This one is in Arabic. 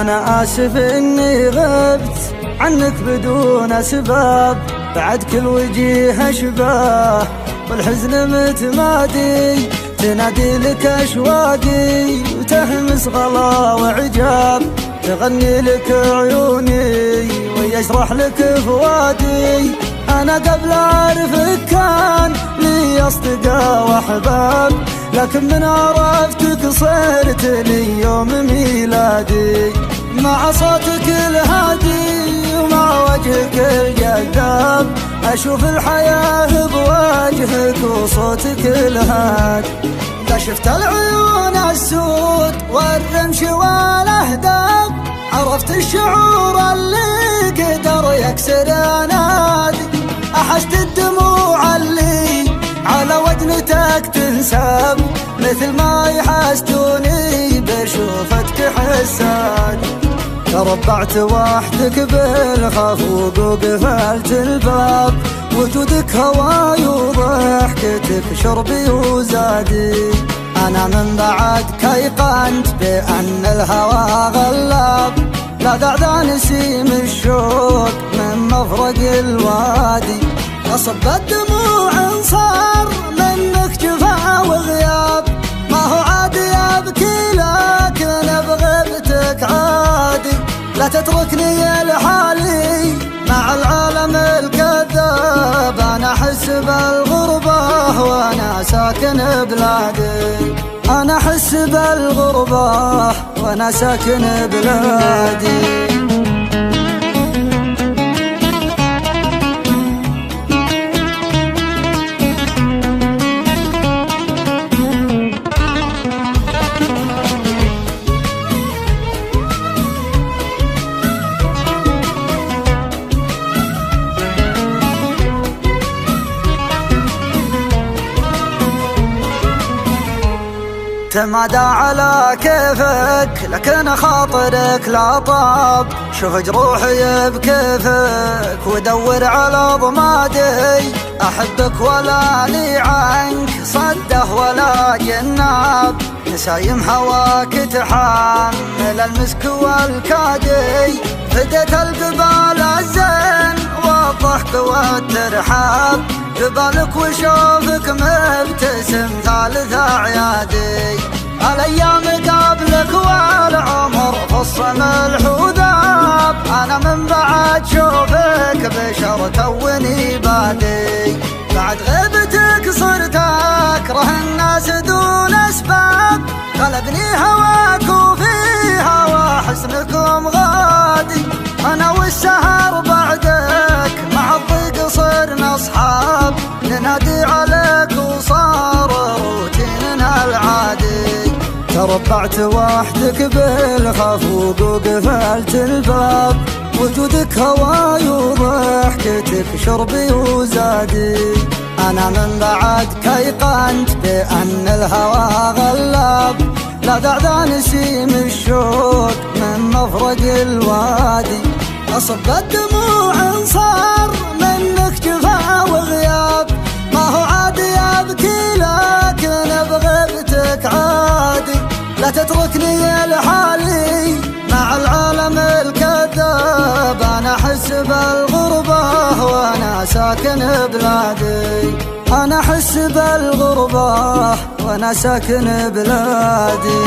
أنا آسف إني غبت عنك بدون أسباب، بعد كل وجيه أشباه والحزن متمادي، تنادي لك أشواقي وتهمس غلا وعجاب، تغني لك عيوني ويشرح لك فؤادي. أنا قبل أعرفك كان لي أصدقاء وأحباب، لكن من عرفتك صرت لي يوم ميلادي، مع صوتك الهادي ومع وجهك الجذاب، أشوف الحياة بوجهك وصوتك الهادي. إذا شفت العيون السود والرمش والأهداب، عرفت الشعور اللي قدر يكسر أنادي، أحست الدموع اللي على وجنتك تنساب، مثل ما يحسدوني بشوفتك حسادي. تربعت وحدك بالخوف وقفلت الباب، وجودك هواي وضحكتك شربي وزادي. أنا من بعدك أيقنت بأن الهوى غلاب، لا دعنا نسيم الشوق من مفرق الوادي، أصب الدموع صار منك جفا وغياب، ما هو عادي أبكي لكن بغيبتك عادي. لا تتركني لحالي مع العالم الكذاب، أنا أحس بالغربة وأنا ساكن بلادي، أنا أحس بالغربة وأنا ساكن بلادي. تمادى على كيفك لكن خاطرك لا طاب، شوف جروحي بكيفك ودور على ضمادي، أحبك ولا لي عنك صده ولا جناب، نسايم هواك تحمل المسك والكادي، فديت القبال الزين والضحك والترحاب، قبالك وشوفك مبتسم ثالث أعيادي. الأيام قبلك والعمر فصم الحذاب، أنا من بعد شوفك بشر توني بادي، بعد غيبتك صرت أكره الناس دون أسباب، غلبني هواك وفي هوا حسنكم غادي. أنا والسهر بعدك مع الضيق صرنا أصحاب، ننادي عليك وصار روتيننا العادي. تربعت وحدك بالخوف وقفلت الباب، وجودك هواي وضحكتك شربي وزادي. أنا من بعدك أيقنت بأن الهوى غلاب، لا دعنا نسيم الشوق من مفرق الوادي، أصب الدموع صار منك جفا وغياب، ما هو عادي أبكي لكن بغيبتك عادي. لا تتركني لحالي مع العالم الكذاب، أنا أحس بالغربة وأنا ساكن بلادي، أنا أحس بالغربة وأنا ساكن بلادي.